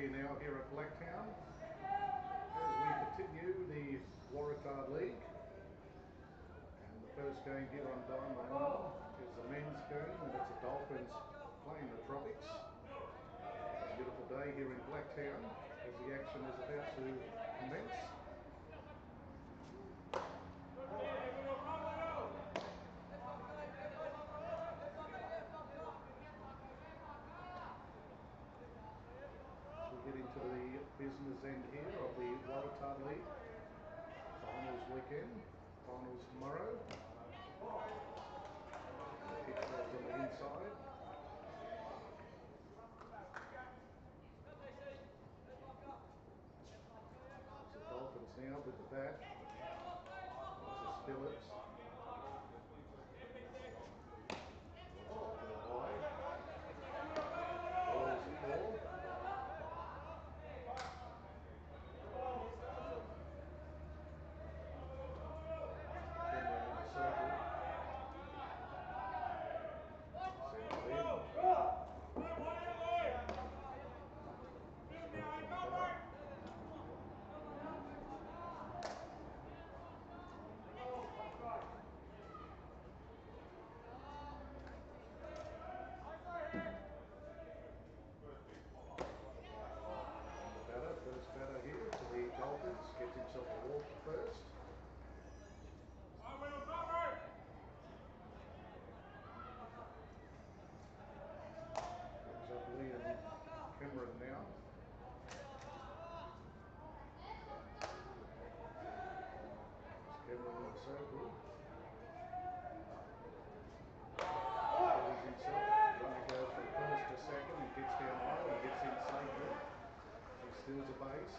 you now here at Blacktown as we continue the Waratah League. And the first game here on Diamond 1 is the men's game, and it's the Dolphins playing the Tropics. It's a beautiful day here in Blacktown as the action is about to commence. Get into the business end here of the Waratah League. Finals weekend, finals tomorrow. Pitch balls on the inside. So Dolphins now with the bat. To Spillets. High. Ball's the ball. First batter here for the Dolphins, gets himself a walk first. Brings up Liam Cameron now. Cameron in the circle. Pulls himself, trying to go from first to second. He gets down low and gets in safely. He steals a base.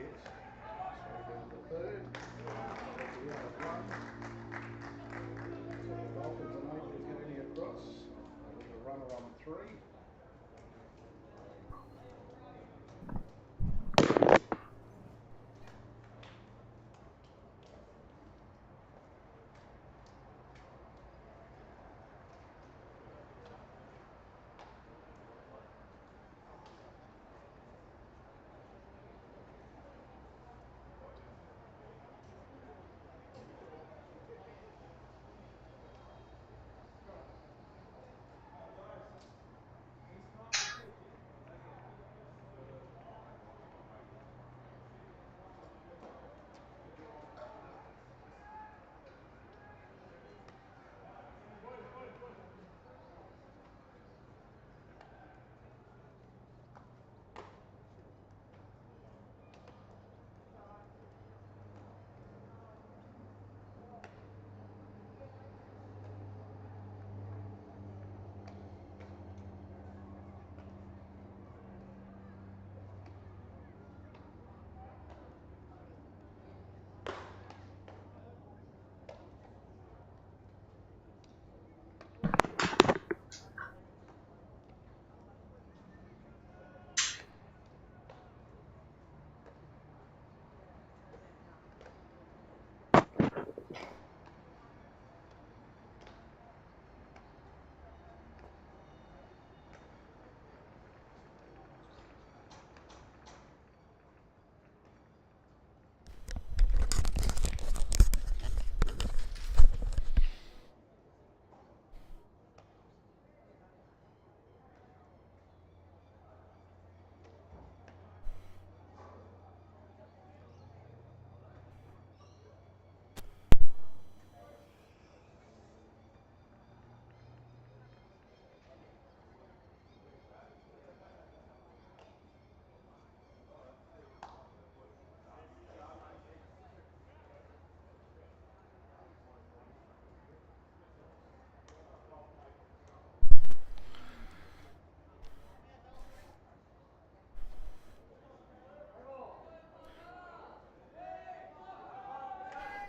hit. Straight down to third. That's the out of one. So the Dolphins are unable to get any across. With a runner on three.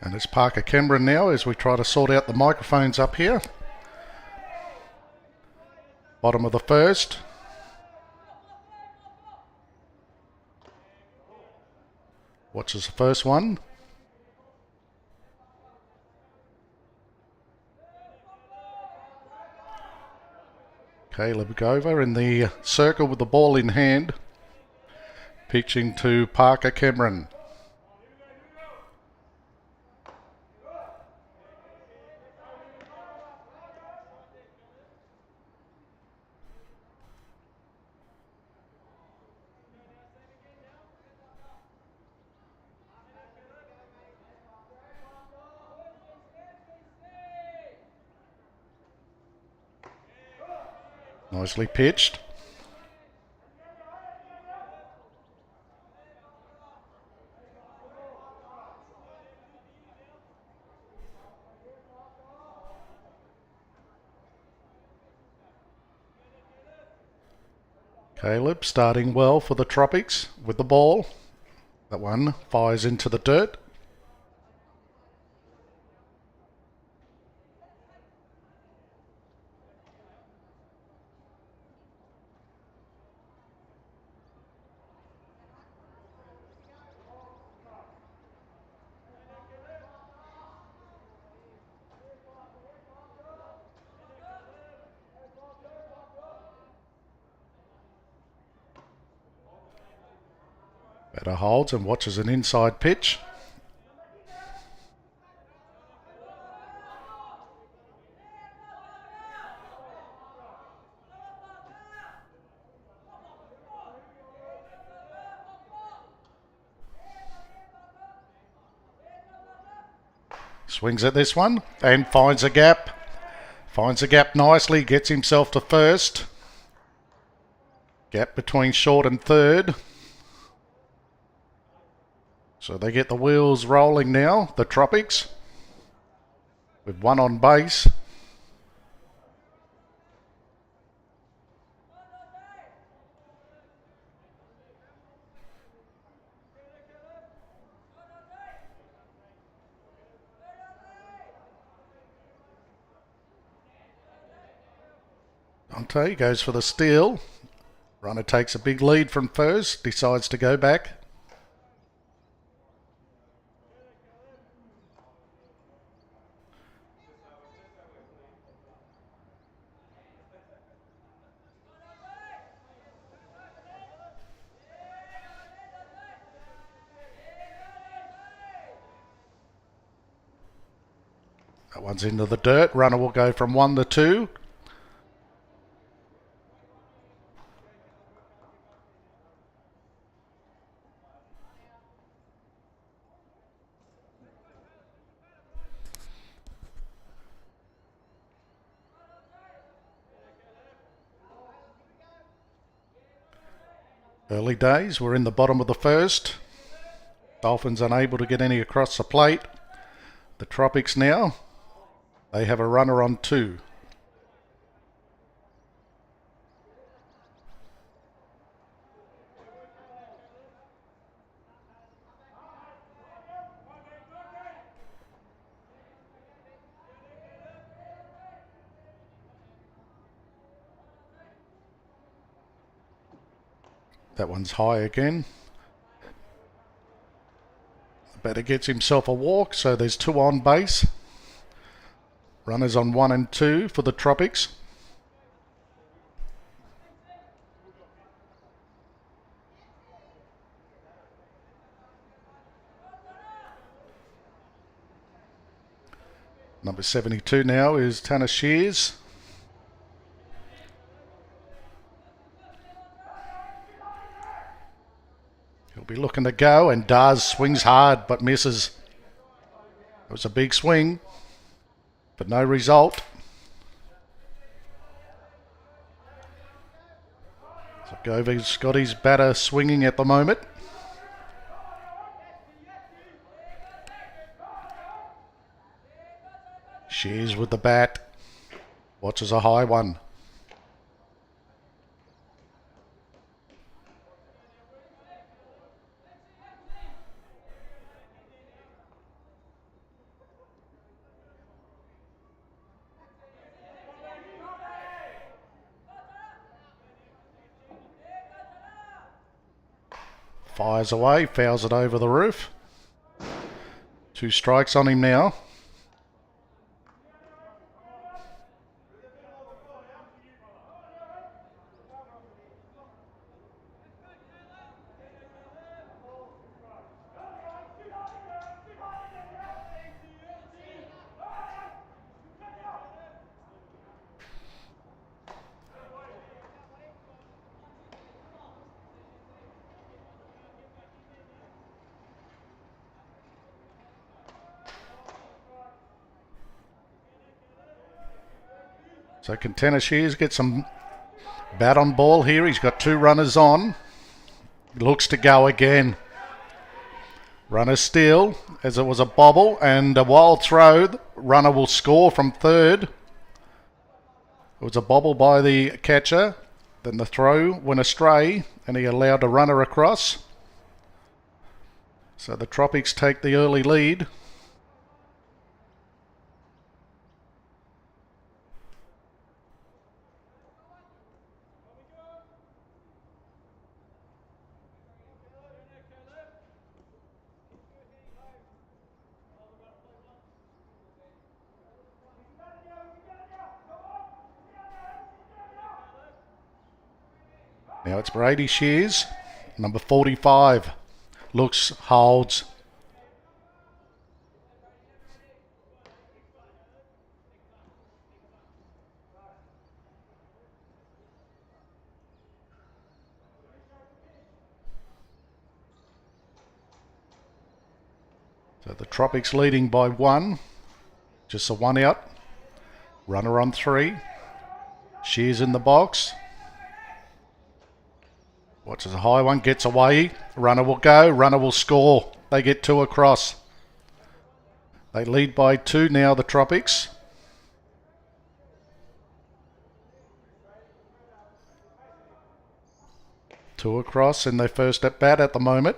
And it's Parker Cameron now as we try to sort out the microphones up here. Bottom of the first. Watches the first one. Caleb Gover in the circle with the ball in hand. Pitching to Parker Cameron. Nicely pitched. Caleb starting well for the Tropics with the ball. That one fires into the dirt. Batter holds and watches an inside pitch. Swings at this one and finds a gap. Finds a gap nicely, gets himself to first. Gap between short and third. So they get the wheels rolling now, the Tropics, with one on base. Dante goes for the steal. Runner takes a big lead from first, decides to go back. That one's into the dirt. Runner will go from 1 to 2. Early days, we're in the bottom of the first. Dolphins unable to get any across the plate. The Tropics now, they have a runner on 2. That one's high again. The batter gets himself a walk, so there's 2 on base. Runners on 1 and 2 for the Tropics. Number 72 now is Tanner Shears. He'll be looking to go and does. Swings hard but misses. It was a big swing, but no result. So Govey's got his batter swinging at the moment. Shears with the bat. Watches a high one. Fires away, fouls it over the roof. 2 strikes on him now. So can Tanner Shears get some bat on ball here? He's got 2 runners on. Looks to go again. Runner steal, as it was a bobble and a wild throw. Runner will score from third. It was a bobble by the catcher. Then the throw went astray and he allowed a runner across. So the Tropics take the early lead. Now it's Brady Shears, number 45. Looks, holds. So the Tropics leading by 1. Just a 1 out. Runner on 3. Shears in the box. Watches a high one, gets away. Runner will go, runner will score. They get 2 across. They lead by 2 now, the Tropics. Two across in their first at bat at the moment.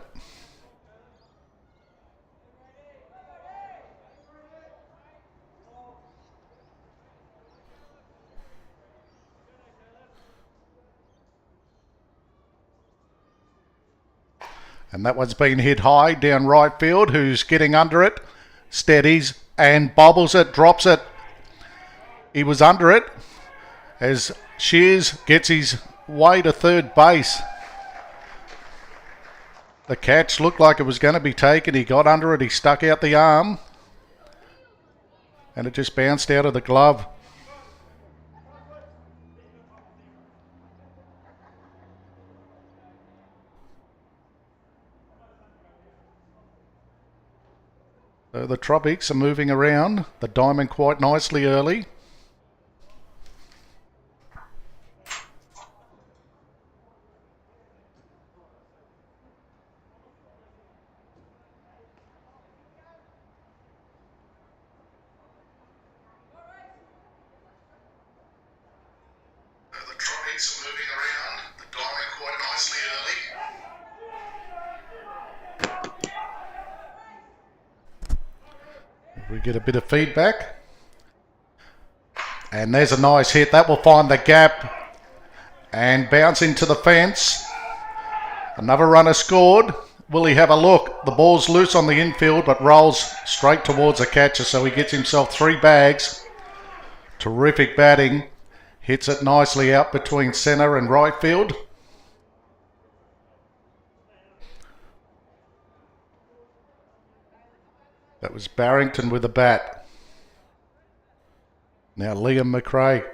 And that one's been hit high down right field. Who's getting under it? Steadies and bobbles it, drops it. He was under it as Shears gets his way to third base. The catch looked like it was going to be taken. He got under it. He stuck out the arm. And it just bounced out of the glove. So the Tropics are moving around the diamond quite nicely early. The Tropics are moving around the diamond quite nicely early. We get a bit of feedback. And there's a nice hit. That will find the gap and bounce into the fence. Another runner scored. Will he have a look? The ball's loose on the infield but rolls straight towards the catcher, so he gets himself 3 bags. Terrific batting. Hits it nicely out between centre and right field. That was Barrington with the bat. Now Liam McRae.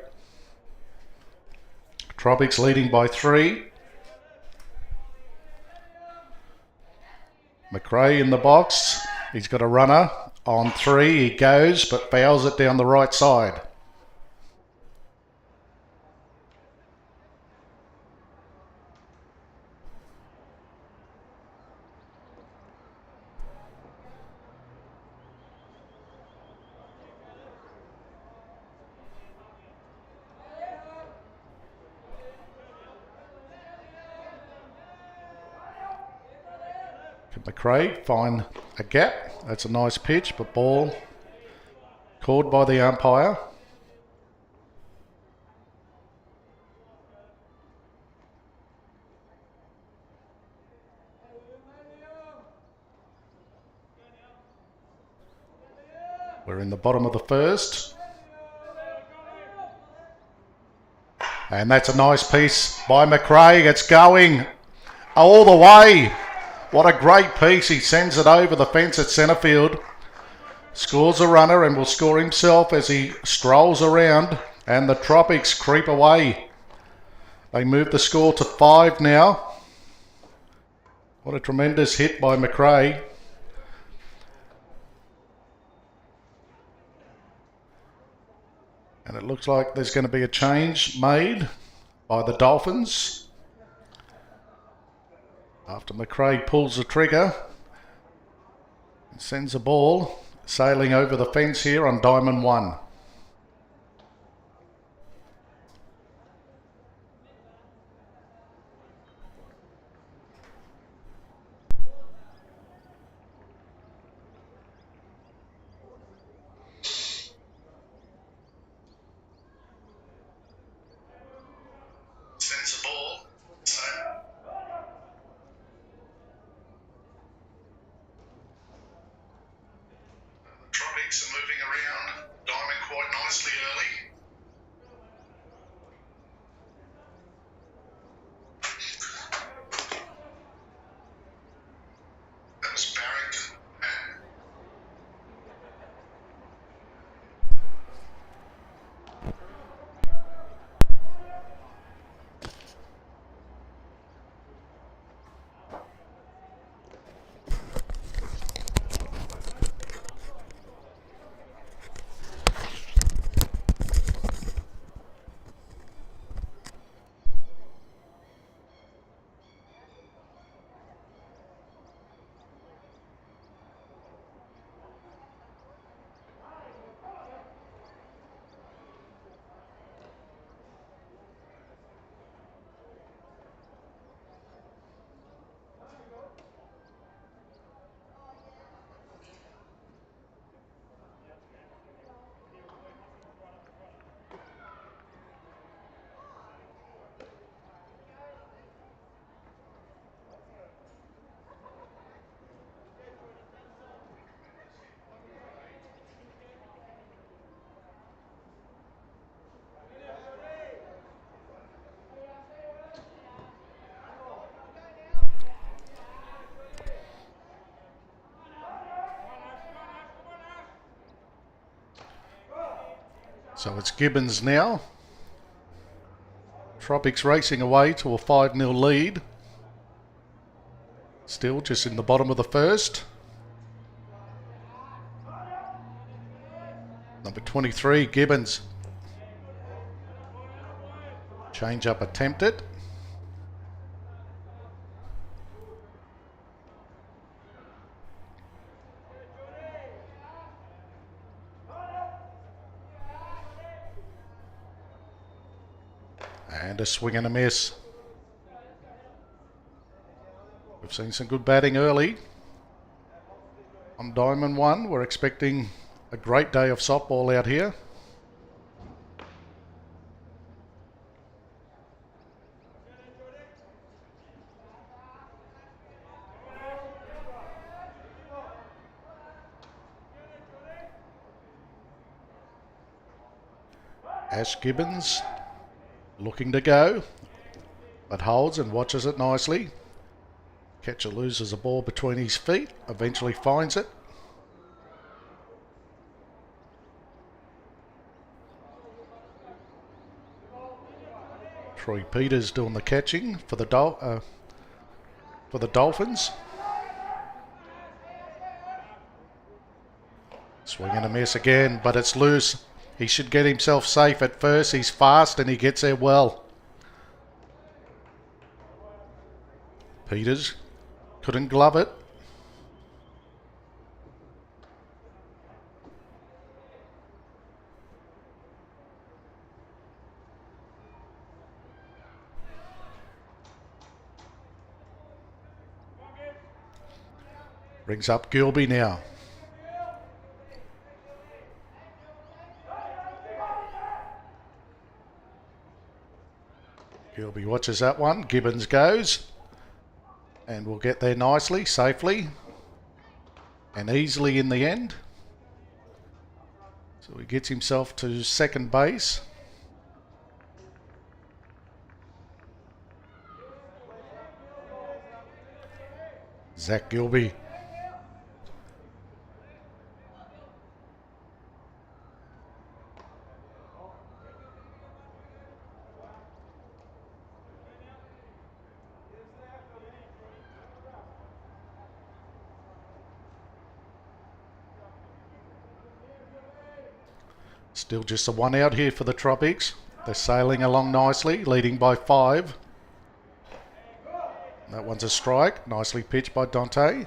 Tropics leading by 3. McRae in the box. He's got a runner on 3. He goes but fouls it down the right side. Can McRae find a gap? That's a nice pitch, but ball called by the umpire. We're in the bottom of the first. And that's a nice piece by McRae. It's going all the way. What a great piece. He sends it over the fence at centre field. Scores a runner and will score himself as he strolls around. And the Tropics creep away. They move the score to 5 now. What a tremendous hit by McRae. And it looks like there's going to be a change made by the Dolphins. After McRae pulls the trigger and sends a ball sailing over the fence here on diamond 1. Sends a ball. Tropics are moving around diamond quite nicely early. That was Barrington. So it's Gibbons now. Tropics racing away to a 5-0 lead. Still just in the bottom of the first. Number 23, Gibbons. Change up attempted. And a swing and a miss. We've seen some good batting early. On Diamond 1, we're expecting a great day of softball out here. Ash Gibbons looking to go, but holds and watches it nicely. Catcher loses a ball between his feet, eventually finds it. Troy Peters doing the catching for the Dolphins. Swing and a miss again, but it's loose. He should get himself safe at first. He's fast and he gets there well. Peters couldn't glove it. Brings up Gilby now. Gilby watches that one. Gibbons goes. And will get there nicely, safely. And easily in the end. So he gets himself to second base. Zach Gilby. Still just a 1 out here for the Tropics. They're sailing along nicely, leading by 5. That one's a strike. Nicely pitched by Dante.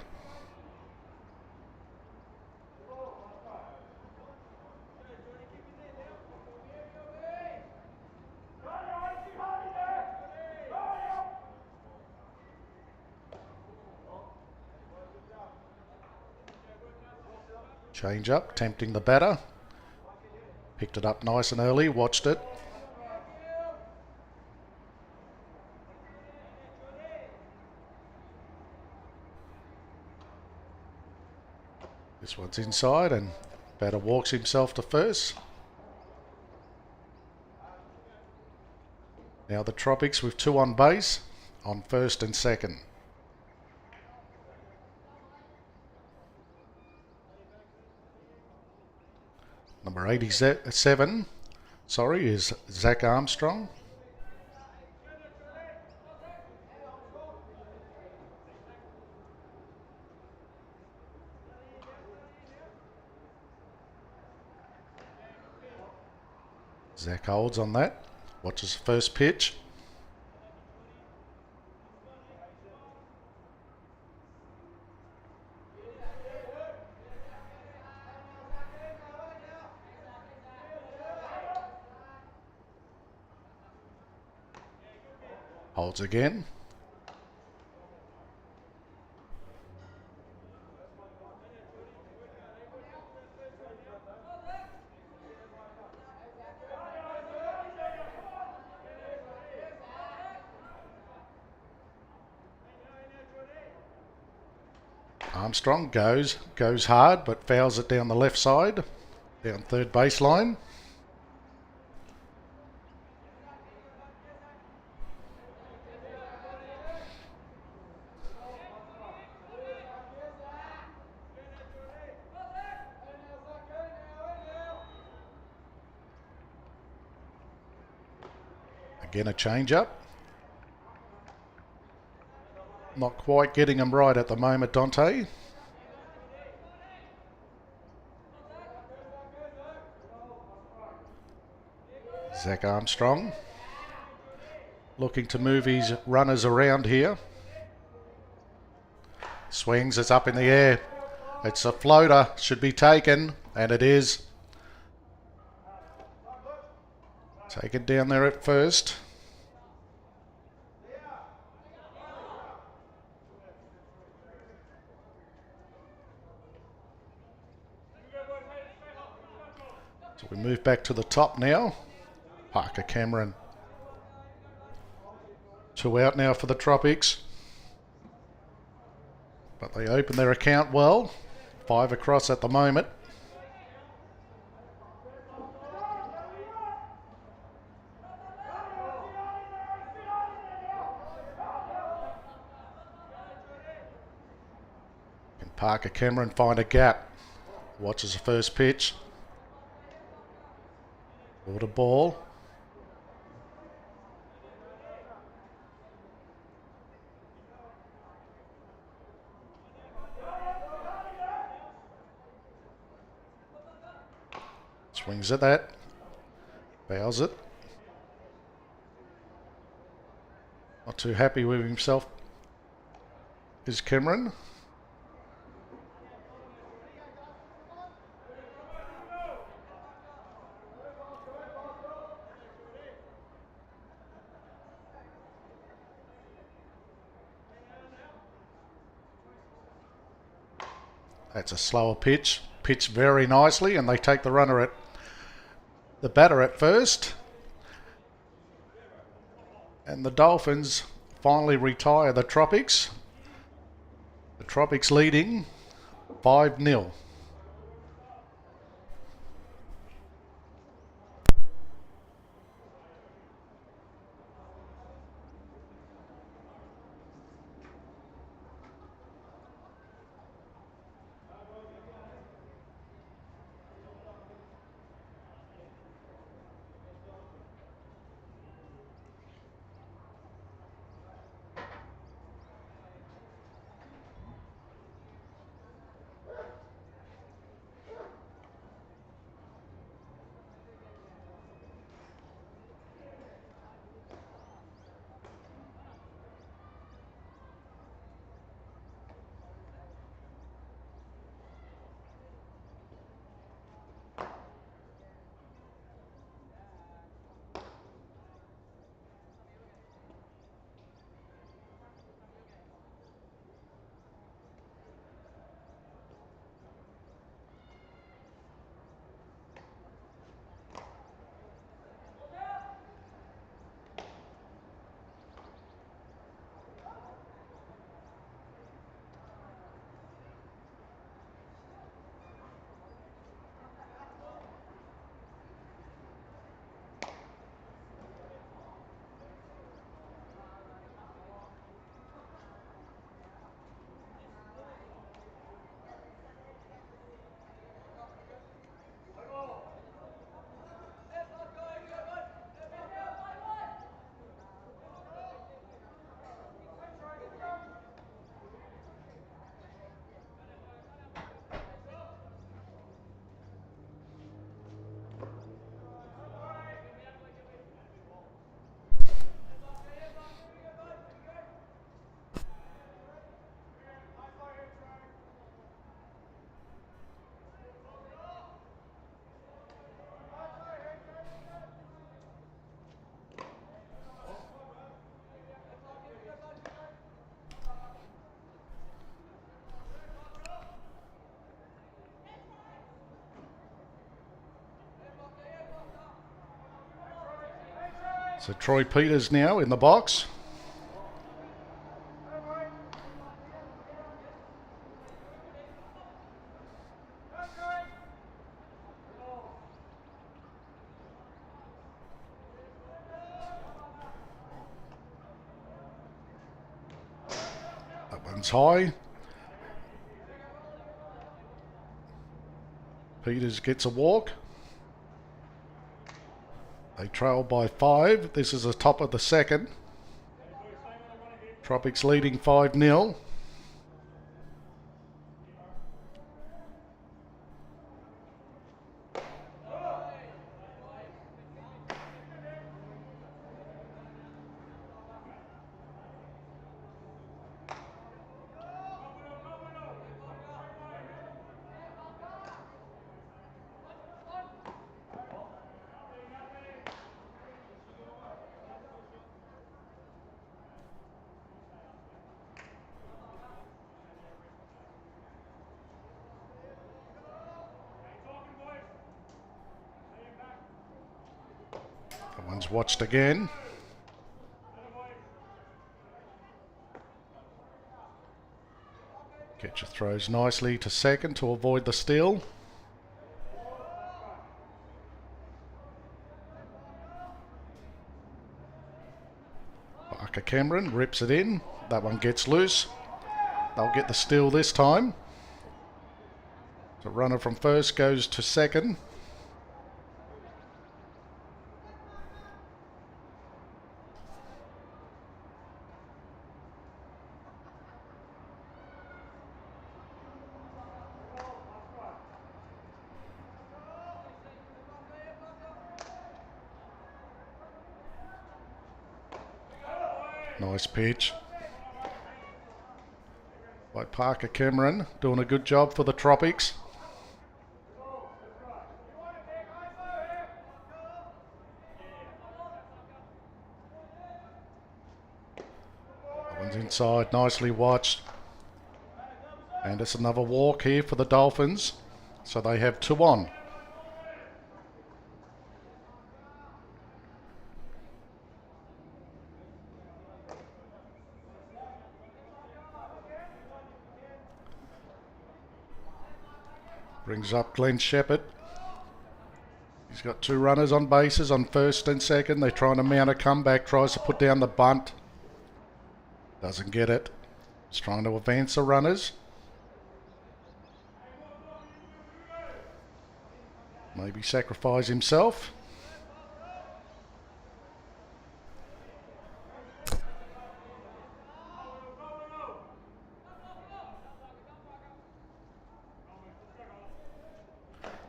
Change up, tempting the batter. Picked it up nice and early, watched it. This one's inside and batter walks himself to first. Now the Tropics with 2 on base on first and second. Number 87, is Zach Armstrong. Zach holds on that. Watches the first pitch. Holds again. Armstrong goes hard but fouls it down the left side, down third baseline. Again, a change-up. Not quite getting him right at the moment, Dante. Zach Armstrong looking to move his runners around here. Swings, it's up in the air. It's a floater, should be taken, and it is. Taken down there at first. So we move back to the top now. Parker Cameron. 2 out now for the Tropics. But they open their account well. 5 across at the moment. Can Parker Cameron find a gap? Watches the first pitch. Water ball. Swings at that. Fouls it. Not too happy with himself is Cameron. That's a slower pitch. Pitched very nicely, and they take the runner at the batter at first. And the Dolphins finally retire the Tropics. The Tropics leading 5-0. So Troy Peters now in the box. That one's high. Peters gets a walk. They trail by 5. This is the top of the second. Tropics leading 5-0. That one's watched again. Catcher throws nicely to second to avoid the steal. Parker Cameron rips it in. That one gets loose. They'll get the steal this time. The runner from first goes to second. Nice pitch by Parker Cameron, doing a good job for the Tropics. That one's inside, nicely watched. And it's another walk here for the Dolphins, so they have 2 on. Brings up Glenn Shepherd. He's got 2 runners on bases on first and second. They're trying to mount a comeback. Tries to put down the bunt. Doesn't get it. He's trying to advance the runners. Maybe sacrifice himself.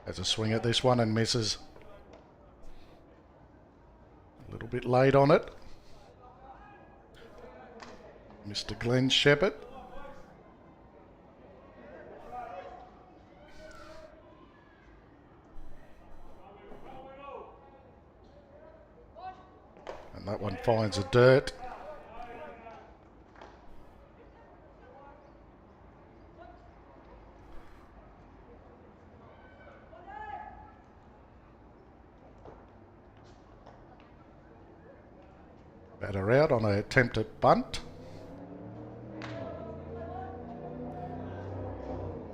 Has a swing at this one and misses. A little bit late on it. Mr. Glenn Shepherd. And that one finds the dirt. Batter out on an attempted bunt.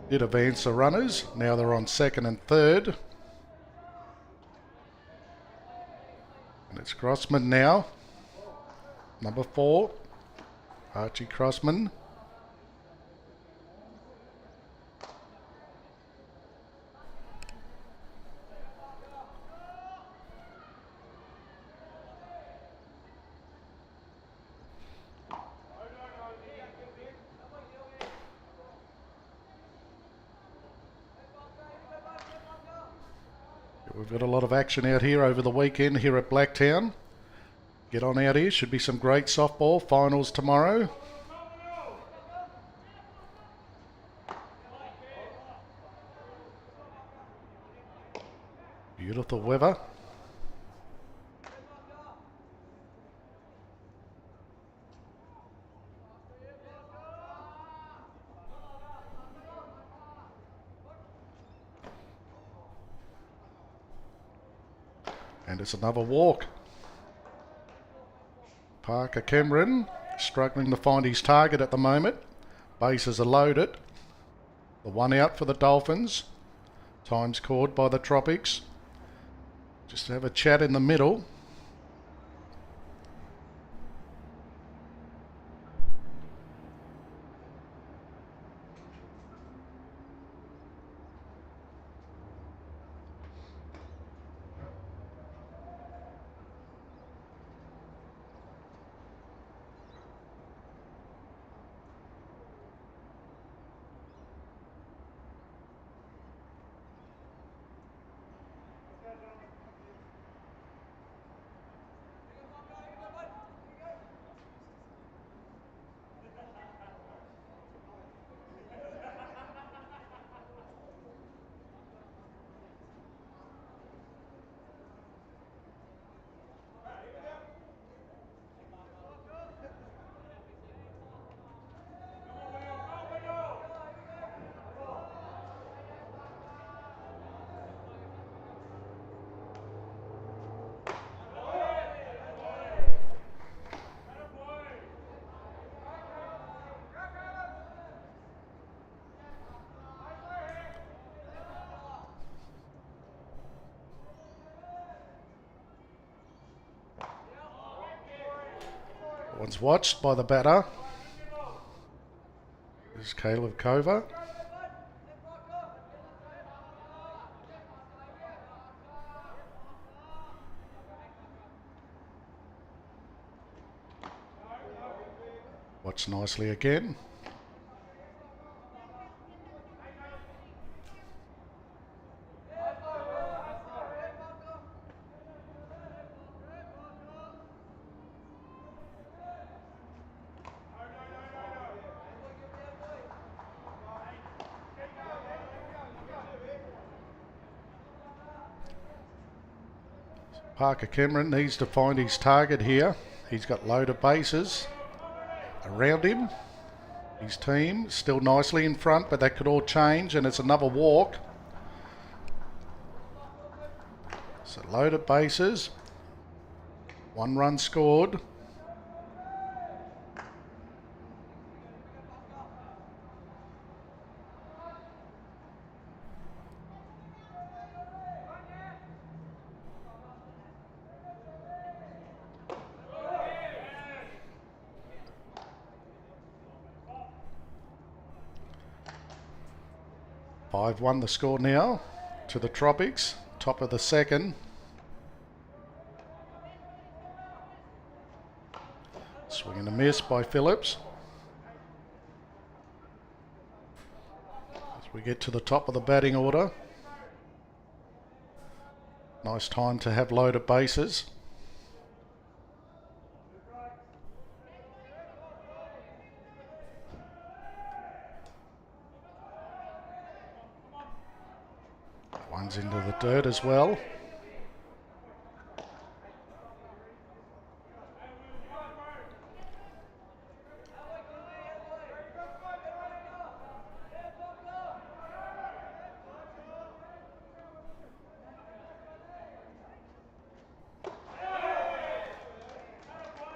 Did advance the runners. Now they're on second and third. And it's Crossman now. Number 4. Archie Crossman. We've got a lot of action out here over the weekend here at Blacktown. Get on out here. Should be some great softball finals tomorrow. Beautiful weather. And it's another walk. Parker Cameron struggling to find his target at the moment. Bases are loaded. The 1 out for the Dolphins. Time scored by the Tropics. Just have a chat in the middle. One's watched by the batter. This is Caleb Cover. Watched nicely again. Parker Cameron needs to find his target here. He's got loaded bases around him. His team still nicely in front, but that could all change, and it's another walk. So loaded bases. 1 run scored. Five 1 the score now to the Tropics, top of the second. Swing and a miss by Phillips. As we get to the top of the batting order. Nice time to have loaded bases. One's into the dirt as well.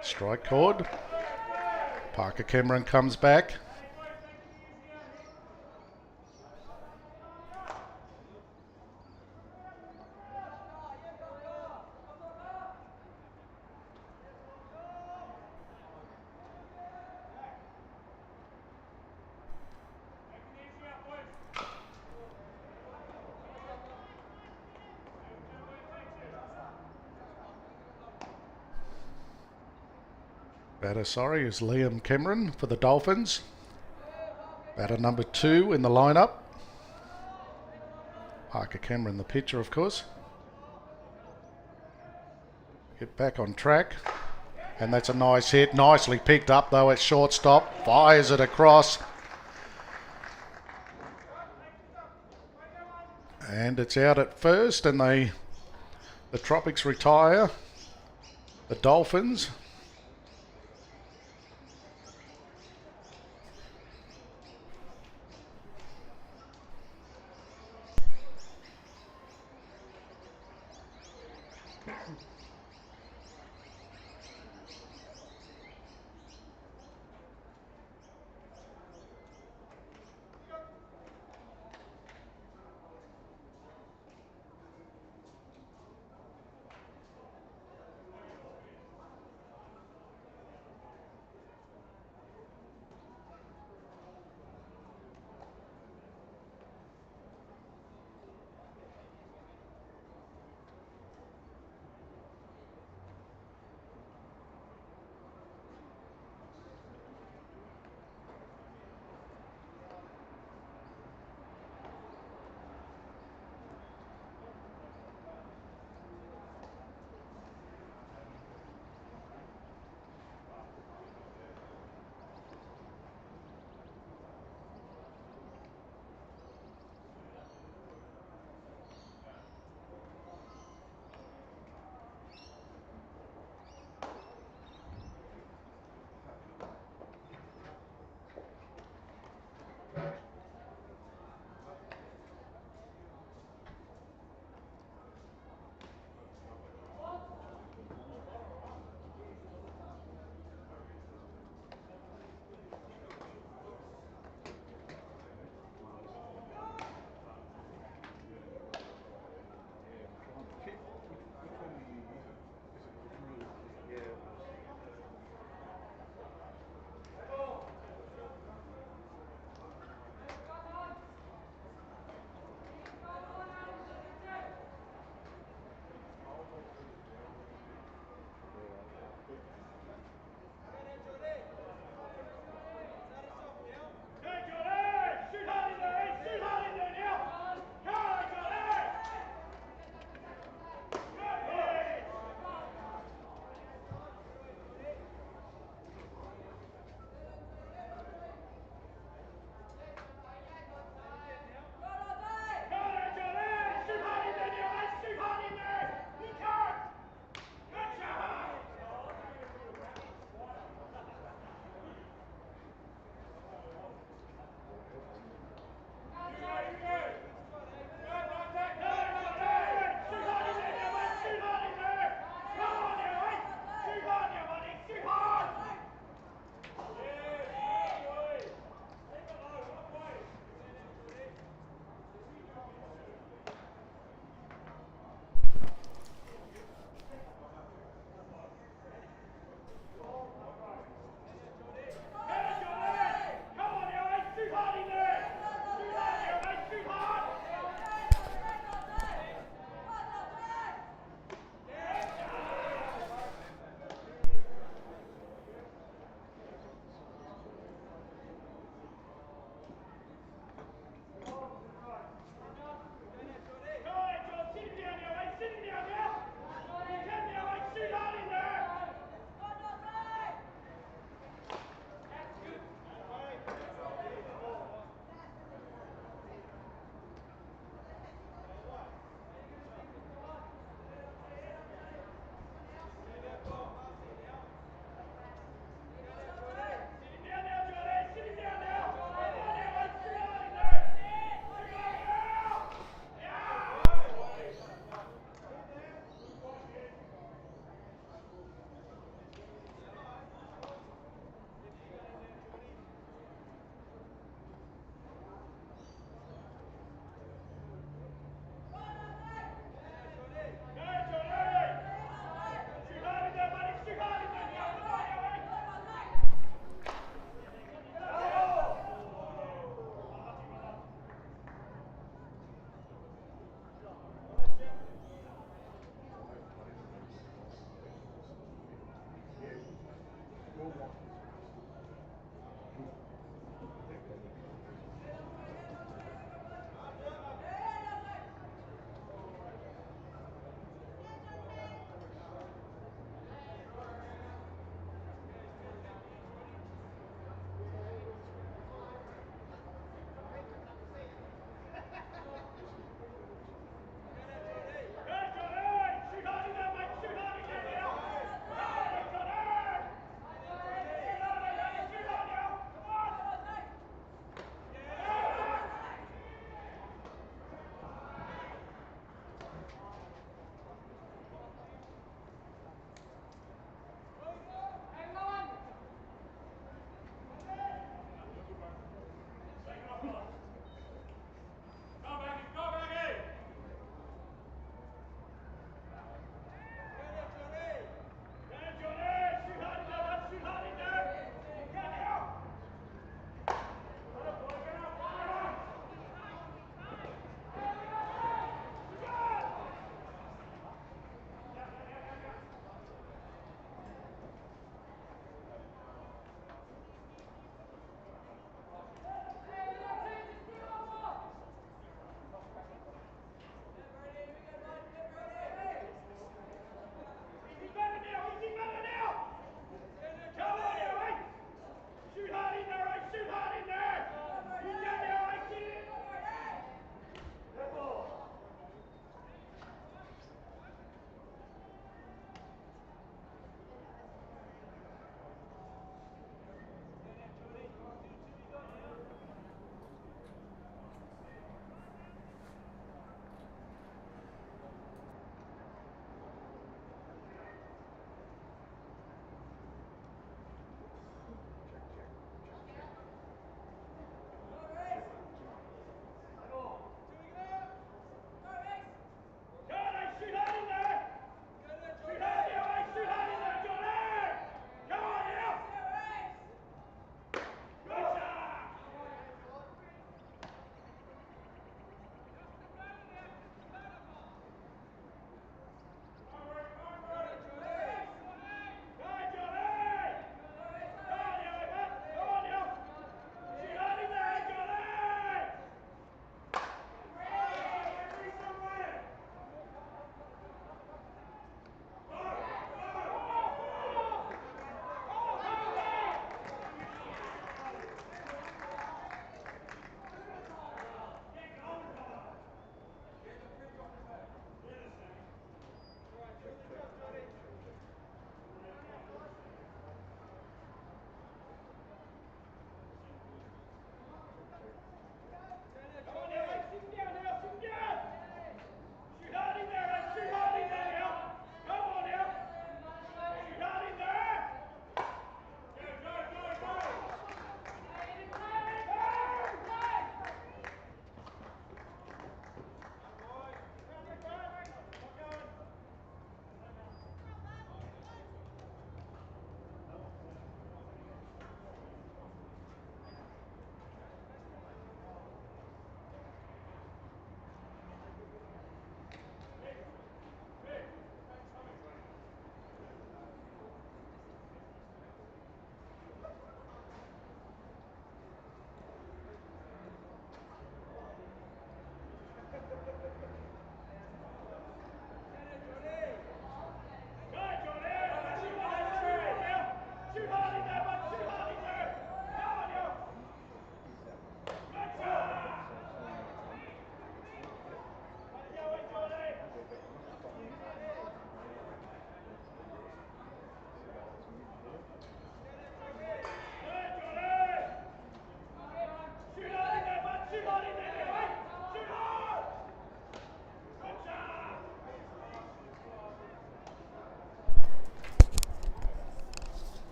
Strike called. Parker Cameron comes back. Batter, sorry, is Liam Cameron for the Dolphins. Batter number 2 in the lineup. Parker Cameron, the pitcher, of course. Get back on track. And that's a nice hit. Nicely picked up, though, at shortstop. Fires it across. And it's out at first, and the Tropics retire. The Dolphins.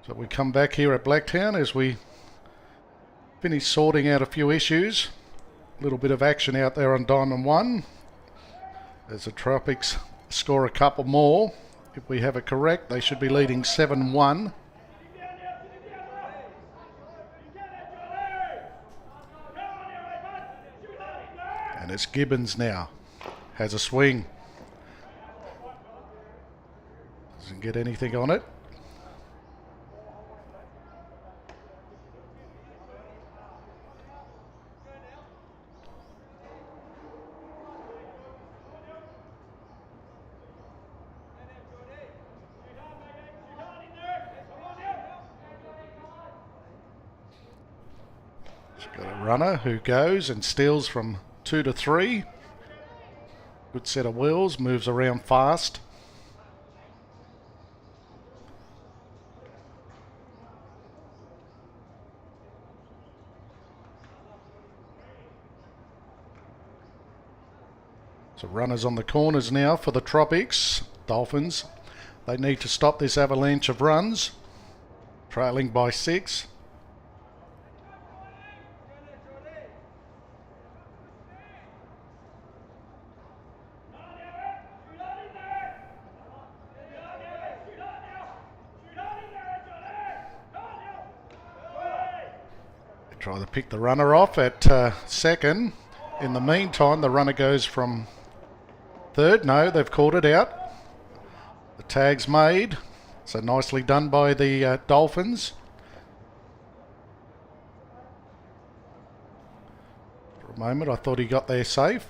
So we come back here at Blacktown as we finish sorting out a few issues. A little bit of action out there on Diamond 1. As the Tropics score a couple more. If we have it correct, they should be leading 7-1. And it's Gibbons now. Has a swing. Doesn't get anything on it. Got a runner who goes and steals from 2 to 3. Good set of wheels, moves around fast. So runners on the corners now for the Tropics. Dolphins, they need to stop this avalanche of runs. Trailing by 6. Try to pick the runner off at second. In the meantime, the runner goes from third. No, they've caught it out. The tag's made. So nicely done by the Dolphins. For a moment, I thought he got there safe.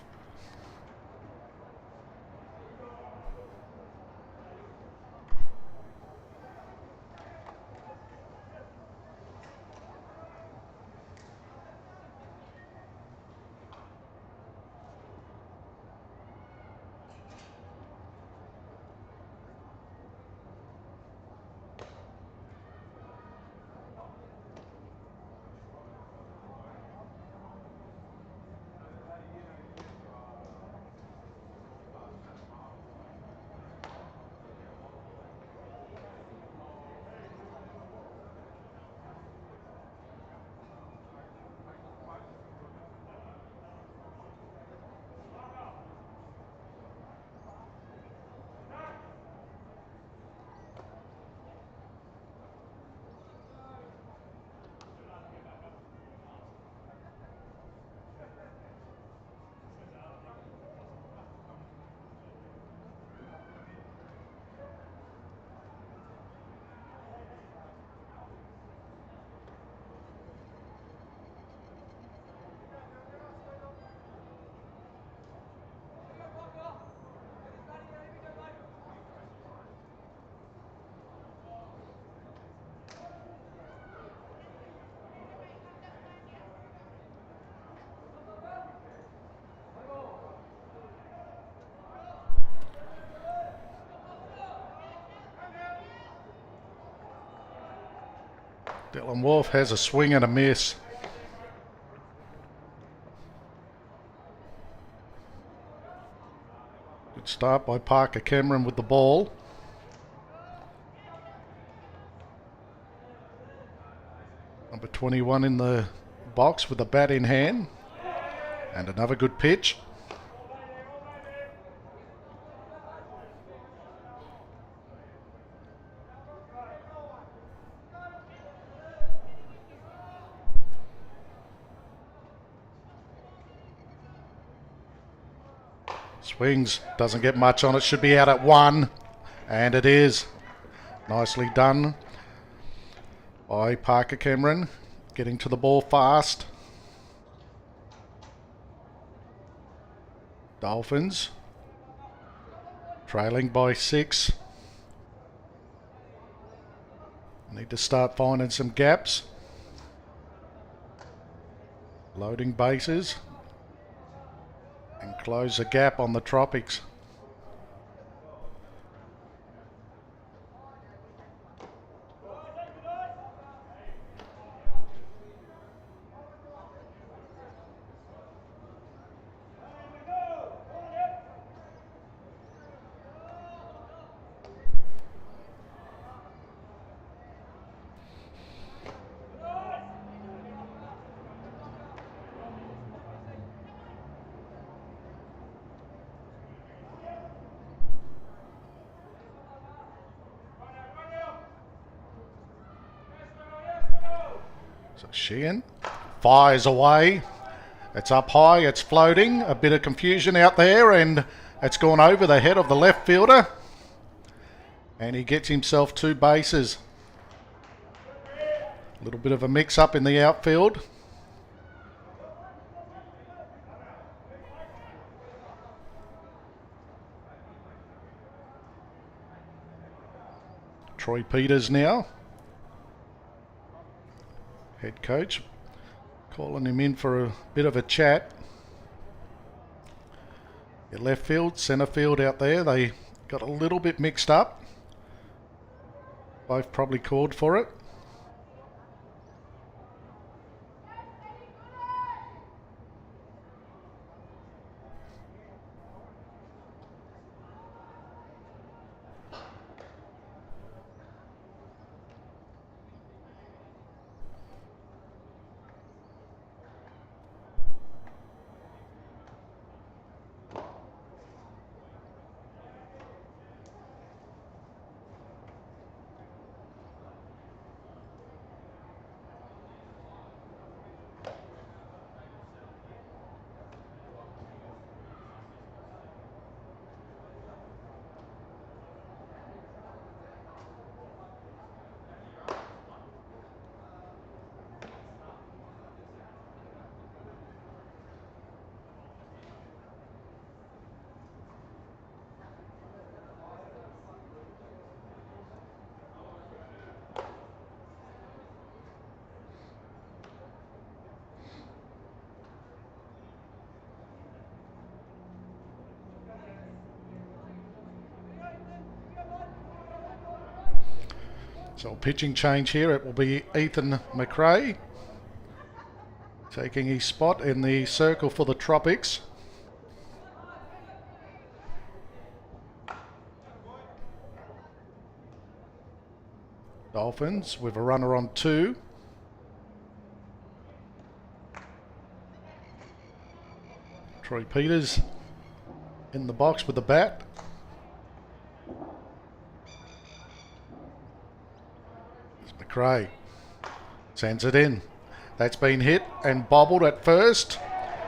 Dylan Wolf has a swing and a miss. Good start by Parker Cameron with the ball. Number 21 in the box with the bat in hand. And another good pitch. Swings, doesn't get much on it, should be out at 1, and it is. Nicely done by Parker Cameron, getting to the ball fast. Dolphins, trailing by 6. Need to start finding some gaps. Loading bases. And close the gap on the Tropics. So Sheehan fires away. It's up high, it's floating. A bit of confusion out there, and it's gone over the head of the left fielder. And he gets himself 2 bases. A little bit of a mix-up in the outfield. Troy Peters now, head coach, calling him in for a bit of a chat. Your left field, centre field out there, they got a little bit mixed up. Both probably called for it. So pitching change here, it will be Ethan McRae taking his spot in the circle for the Tropics. Dolphins with a runner on 2. Troy Peters in the box with the bat. McRae sends it in. That's been hit and bobbled at first.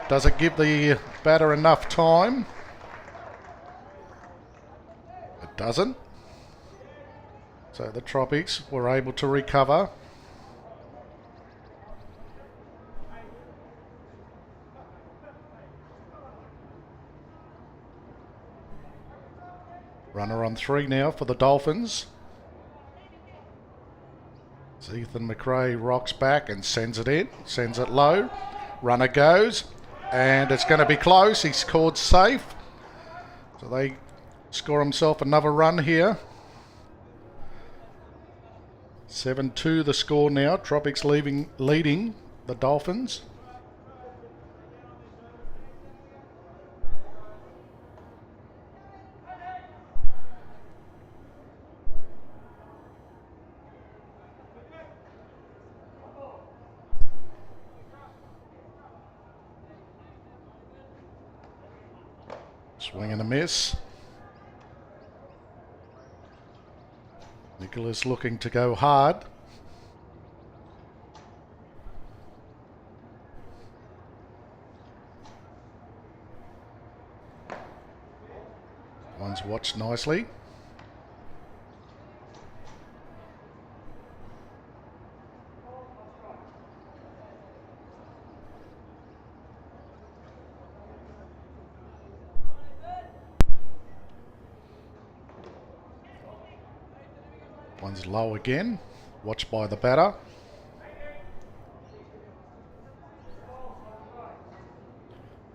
Does it give the batter enough time? It doesn't. So the Tropics were able to recover. Runner on 3 now for the Dolphins. Ethan McRae rocks back and sends it in, sends it low. Runner goes, and it's going to be close. He scored safe. So they score himself another run here. 7-2 the score now. Tropics leading the Dolphins. Swing and a miss. Nicholas looking to go hard. One's watched nicely. One's low again, watched by the batter.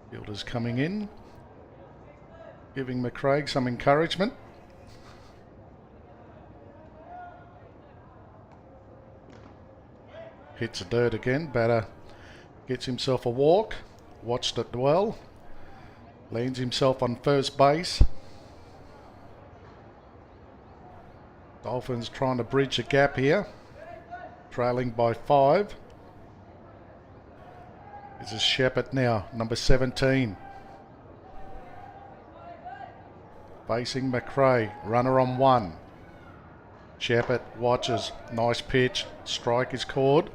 Fielder's coming in, giving McRae some encouragement. Hits the dirt again, batter gets himself a walk, watched it well, lands himself on first base. Dolphins trying to bridge a gap here, trailing by 5. This is Shepherd now, number 17. Facing McRae, runner on 1. Shepherd watches, nice pitch, strike is called.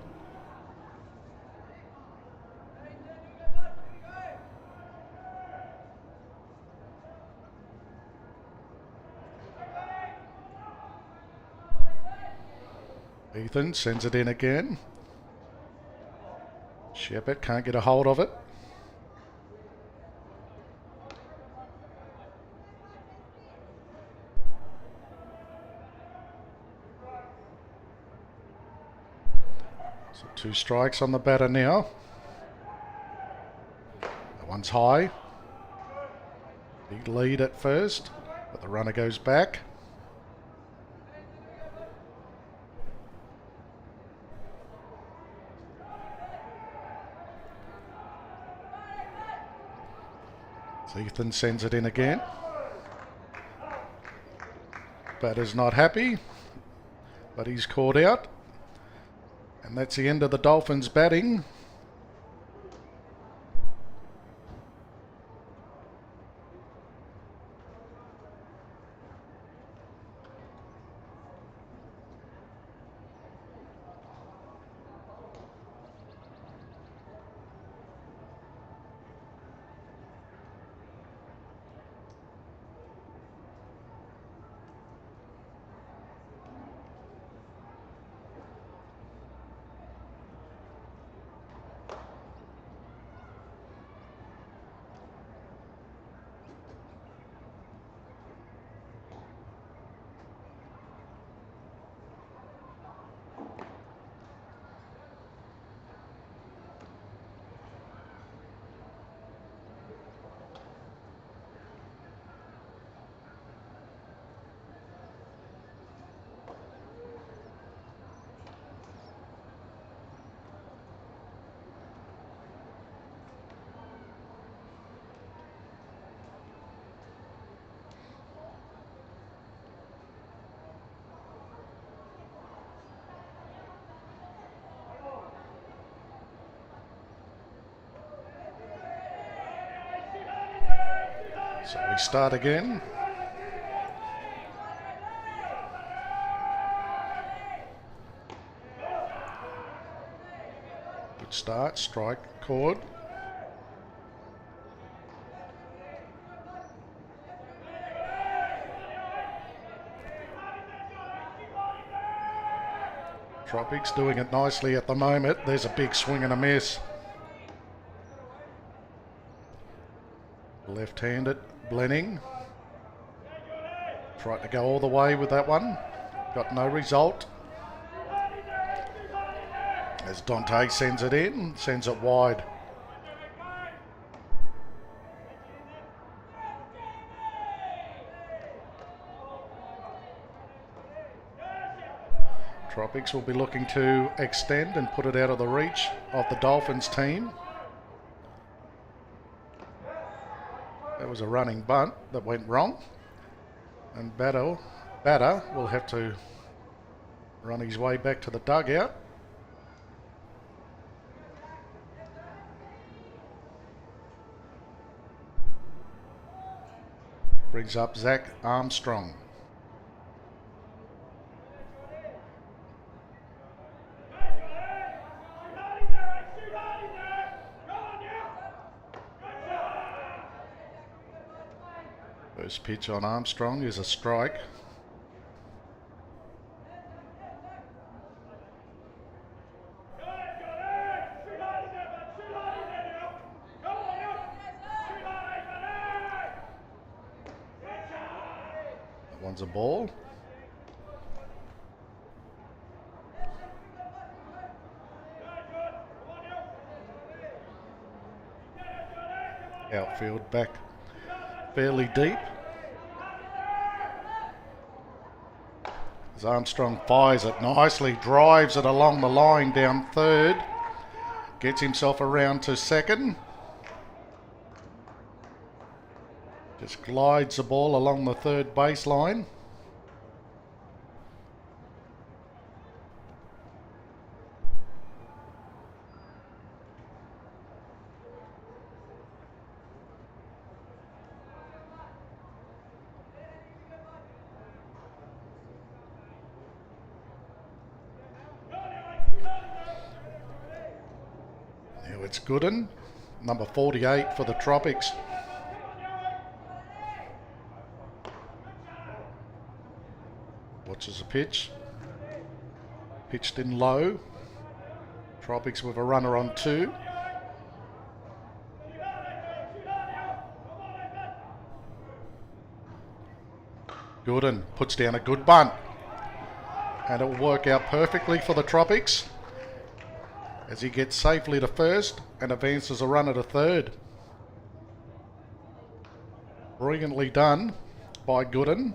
Ethan sends it in again. Shepherd can't get a hold of it. So 2 strikes on the batter now. That one's high. Big lead at first, but the runner goes back. So Ethan sends it in again. Batter's not happy, but he's caught out. And that's the end of the Dolphins batting. So we start again. Good start, strike chord. Tropics doing it nicely at the moment. There's a big swing and a miss. Left-handed, Blenning. Tried to go all the way with that one. Got no result. As Dante sends it in, sends it wide. Tropics will be looking to extend and put it out of the reach of the Dolphins team. That was a running bunt that went wrong. And batter will have to run his way back to the dugout. Brings up Zach Armstrong. First pitch on Armstrong is a strike. That one's a ball. Outfield back fairly deep. As Armstrong fires it nicely, drives it along the line down third, gets himself around to second. Just glides the ball along the third baseline. Now it's Gooden, number 48 for the Tropics. Watches the pitch pitched in low. Tropics with a runner on 2. Gooden puts down a good bunt. And it will work out perfectly for the Tropics as he gets safely to first and advances a runner to third. Brilliantly done by Gooden.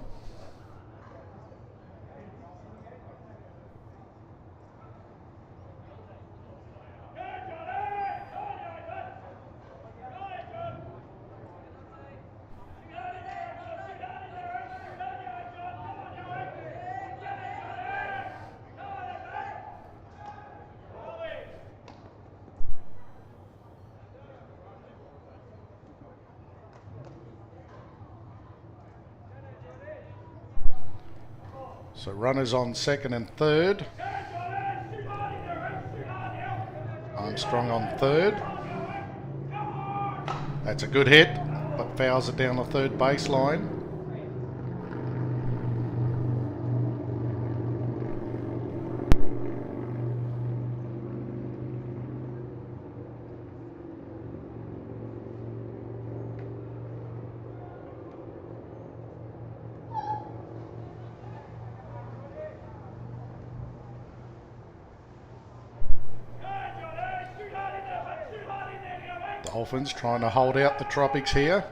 So runners on second and third. Armstrong on third. That's a good hit, but fouls it down the third baseline. Dolphins trying to hold out the Tropics here.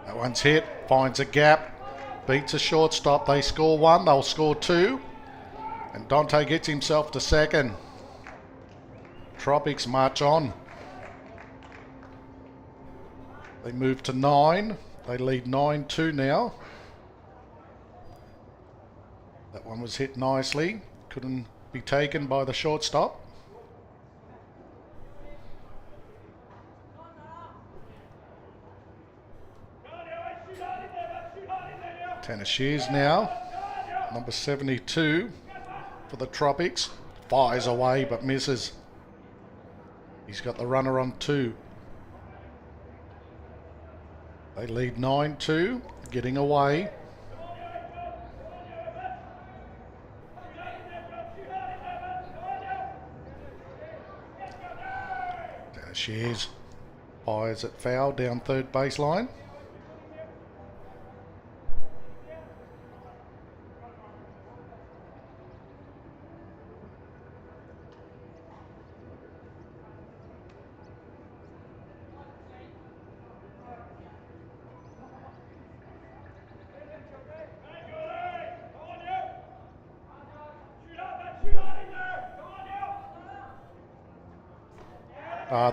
That one's hit, finds a gap, beats a shortstop. They score 1, they'll score 2. And Dante gets himself to second. Tropics march on. They move to 9. They lead 9-2 now. That one was hit nicely. Couldn't be taken by the shortstop. Tanner Shears now. Number 72. For the Tropics, fires away but misses. He's got the runner on 2. They lead 9-2, getting away. Shears fires it foul down third baseline.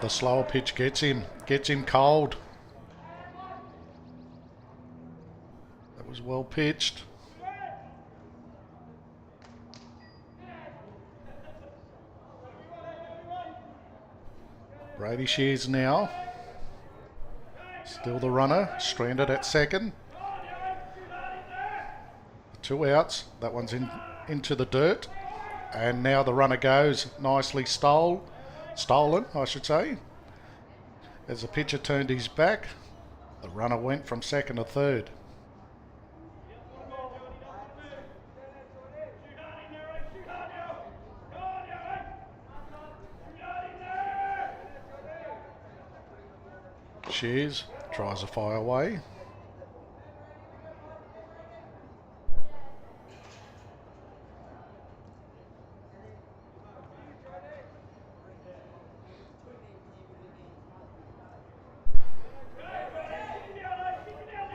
The slower pitch gets him cold. That was well pitched. Brady Shears now. Still the runner, stranded at second. 2 outs, that one's into the dirt. And now the runner goes, nicely stolen, I should say. As the pitcher turned his back, the runner went from second to third. Shears tries a fire away.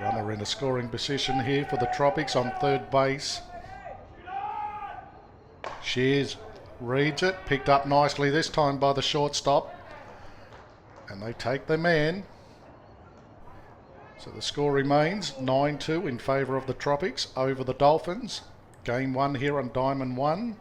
Runner in a scoring position here for the Tropics on third base. Shears reads it, picked up nicely this time by the shortstop. And they take their man. So the score remains 9-2 in favour of the Tropics over the Dolphins. Game 1 here on Diamond 1.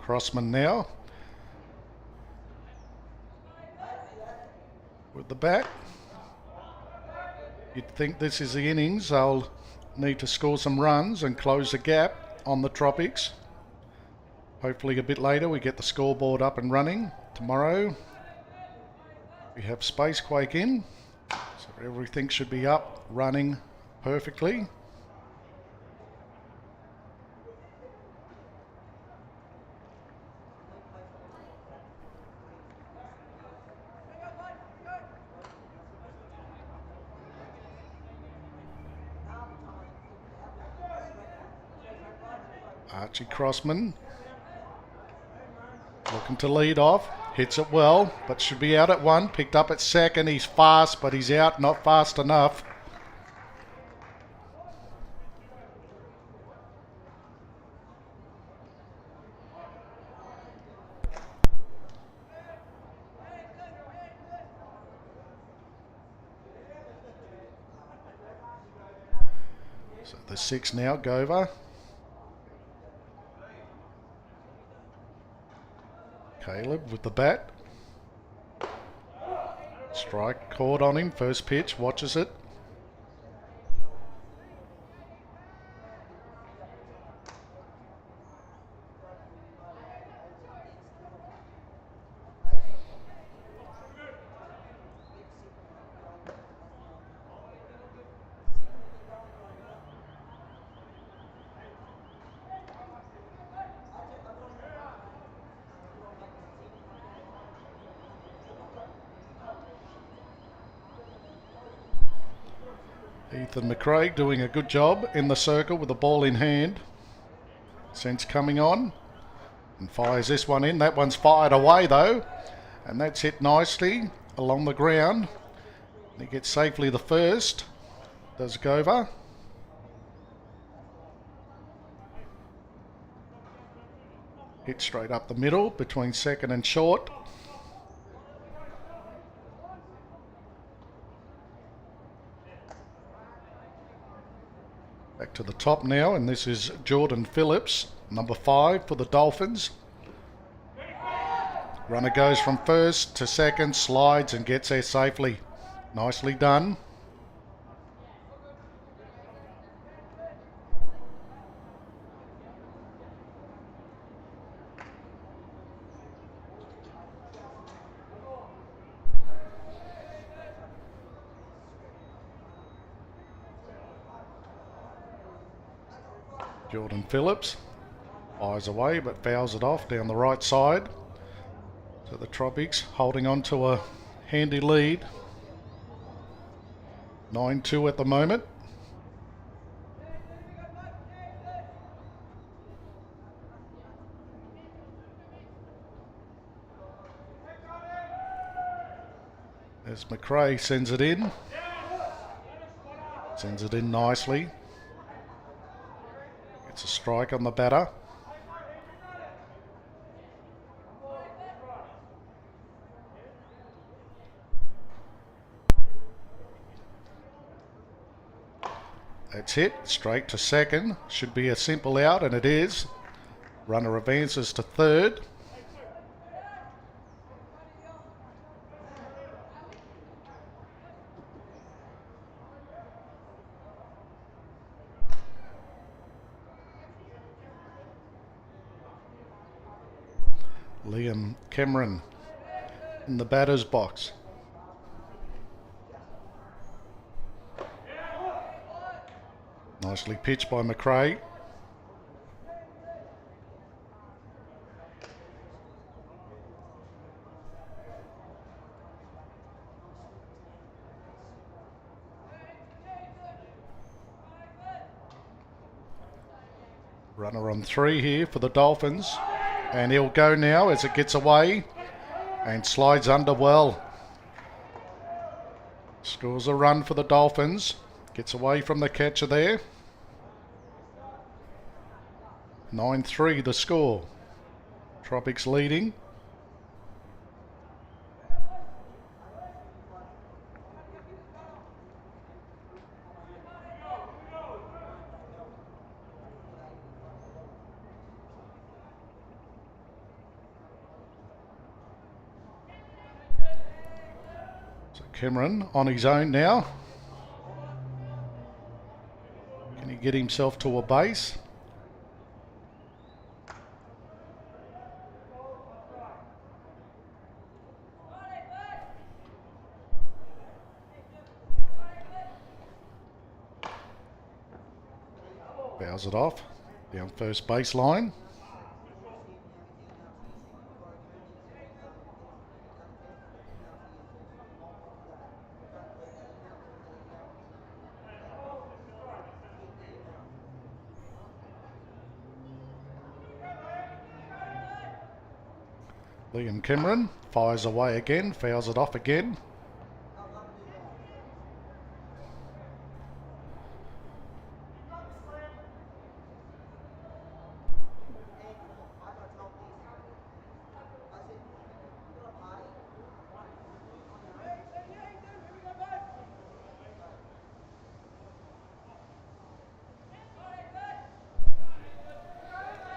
Crossman now. With the bat. You'd think this is the innings. They'll need to score some runs and close the gap on the Tropics. Hopefully a bit later we get the scoreboard up and running. Tomorrow we have Spacequake in. So everything should be up, running perfectly. Archie Crossman looking to lead off, hits it well, but should be out at one, picked up at second. He's fast, but he's out, not fast enough. So the 6 now, Gover. Caleb with the bat. Strike caught on him, first pitch, watches it. Ethan McRae doing a good job in the circle with the ball in hand. Sense coming on and fires this one in. That one's fired away though, and that's hit nicely along the ground. He gets safely the first. Does Gover. Hit straight up the middle between second and short. Back to the top now, and this is Jordan Phillips, number 5 for the Dolphins. Runner goes from first to second, slides and gets there safely. Nicely done. Jordan Phillips fires away but fouls it off down the right side. So the Tropics holding on to a handy lead. 9-2 at the moment. As McRae sends it in. Sends it in nicely. It's a strike on the batter. That's hit straight to second. Should be a simple out, and it is. Runner advances to third. Liam Cameron in the batter's box. Nicely pitched by McRae. Runner on 3 here for the Dolphins. And he'll go now as it gets away and slides under well. Scores a run for the Dolphins. Gets away from the catcher there. 9-3 the score. Tropics leading. So Cameron on his own now. Can he get himself to a base? Fouls it off. Down first baseline. Liam Cameron fires away again, fouls it off again.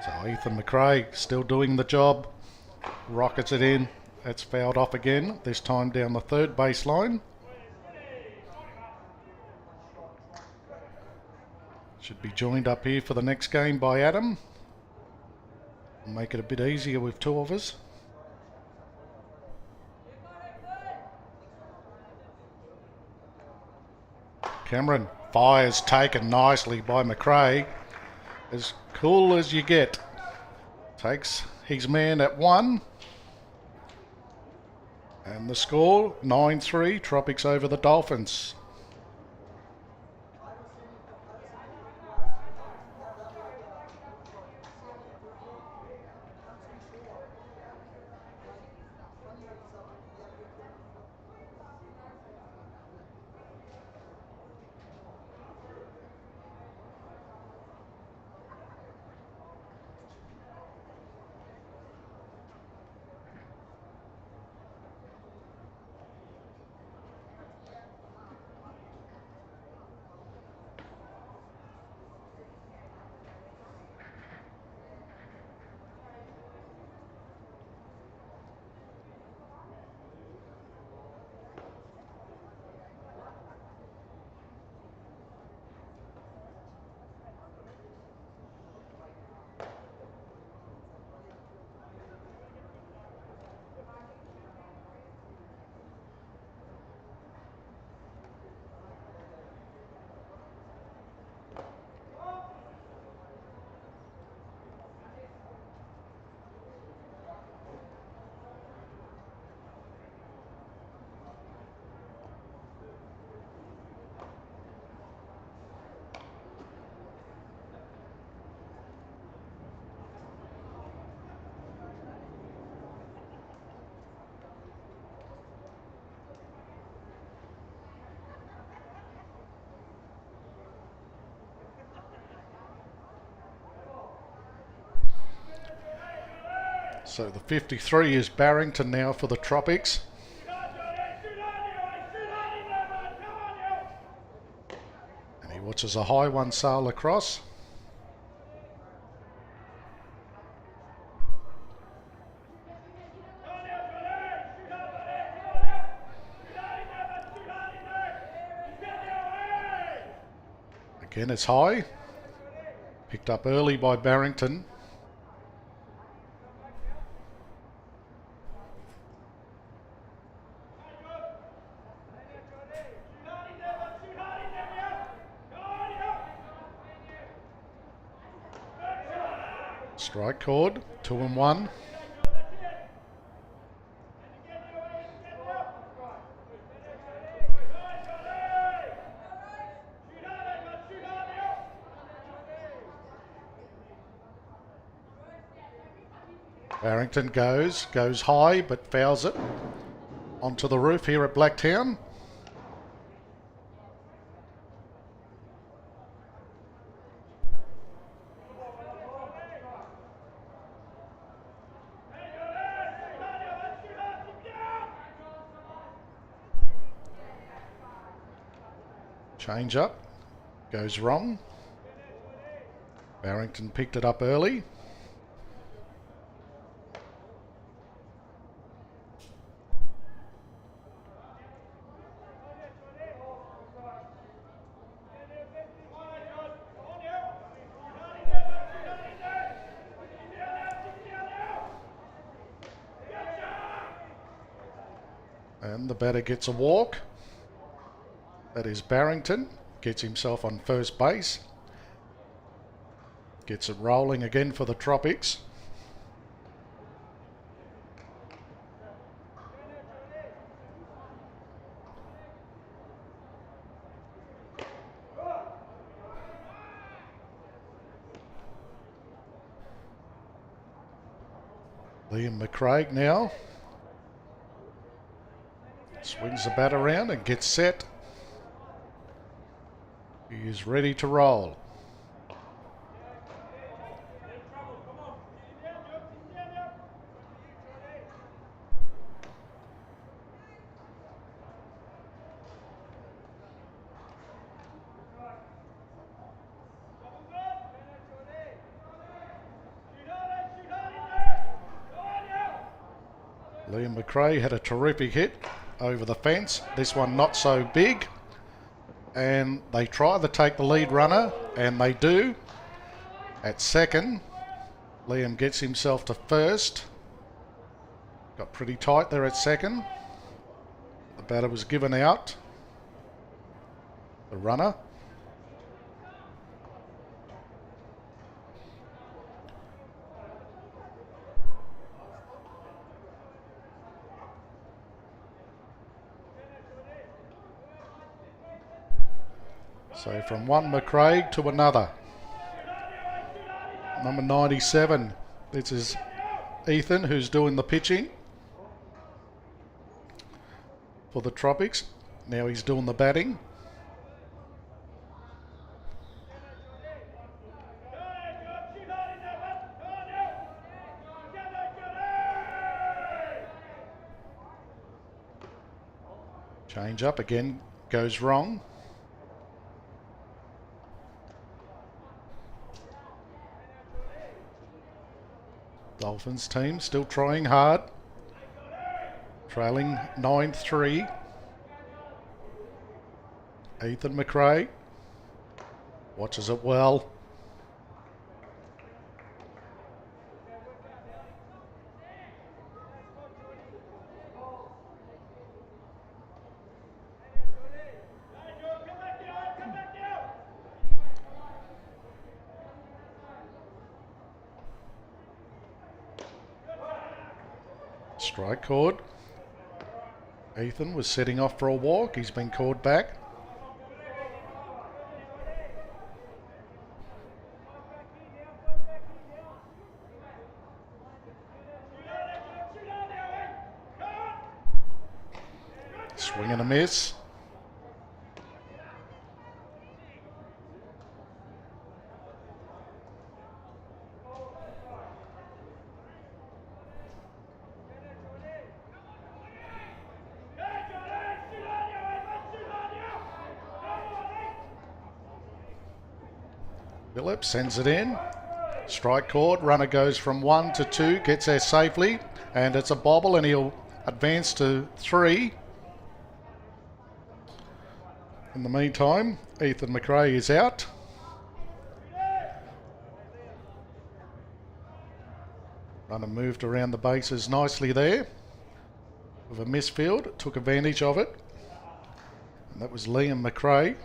So Ethan McRae still doing the job. Rockets it in. It's fouled off again, this time down the third baseline. Should be joined up here for the next game by Adam. Make it a bit easier with two of us. Cameron fires taken nicely by McRae. As cool as you get. Takes his man at 1. And the score, 9-3, Tropics over the Dolphins. So the 53 is Barrington now for the Tropics. And he watches a high one sail across. Again, it's high. Picked up early by Barrington. Strike cord, 2-1. Barrington goes high but fouls it onto the roof here at Blacktown. Change up, goes wrong. Barrington picked it up early. And the batter gets a walk. That is Barrington. Gets himself on first base. Gets it rolling again for the Tropics. Liam McCraig now. Swings the bat around and gets set. He is ready to roll. Liam McRae had a terrific hit over the fence. This one not so big. And they try to take the lead runner, and they do. At second, Liam gets himself to first. Got pretty tight there at second. The batter was given out. The runner. So from one McCraig to another. Number 97. This is Ethan, who's doing the pitching for the Tropics. Now he's doing the batting. Change up again, goes wrong. Dolphins team still trying hard. Trailing 9-3. Ethan McRae watches it well. Strike called. Ethan was setting off for a walk. He's been called back. Swing and a miss. Phillips sends it in. Strike called. Runner goes from 1 to 2. Gets there safely. And it's a bobble, and he'll advance to 3. In the meantime, Ethan McRae is out. Runner moved around the bases nicely there. With a misfield, took advantage of it. And that was Liam McRae.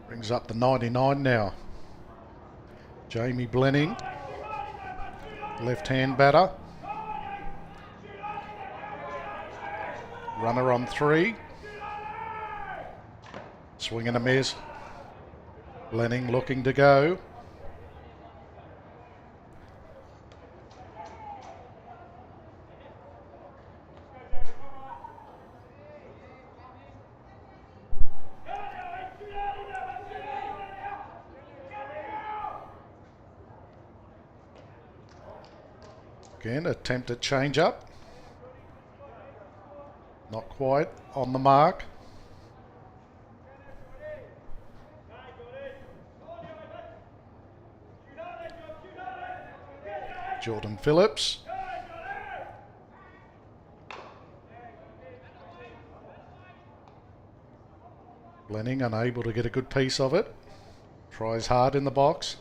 Brings up the 99 now. Jamie Blenning, left-hand batter. Runner on 3. Swing and a miss. Blenning looking to go. Again, attempt at change up. Not quite on the mark. Jordan Phillips. Blenning unable to get a good piece of it. Tries hard in the box.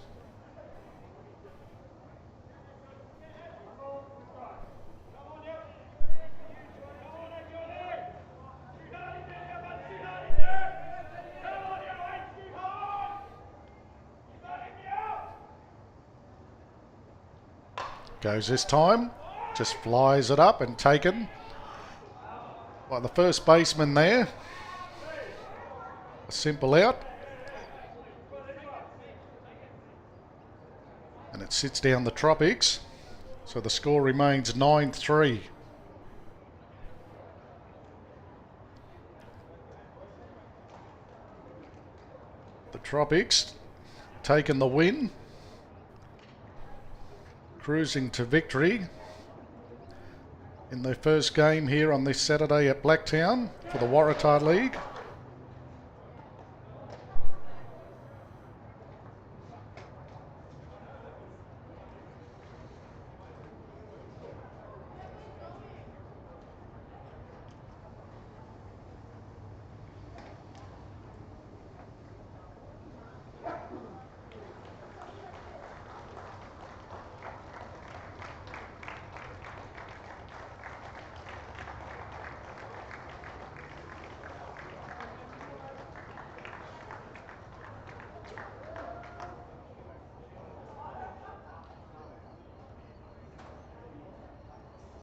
Goes this time, just flies it up and taken by the first baseman there. A simple out. And it sits down the Tropics. So the score remains 9-3. The Tropics taking the win. Cruising to victory in their first game here on this Saturday at Blacktown for the Waratah League.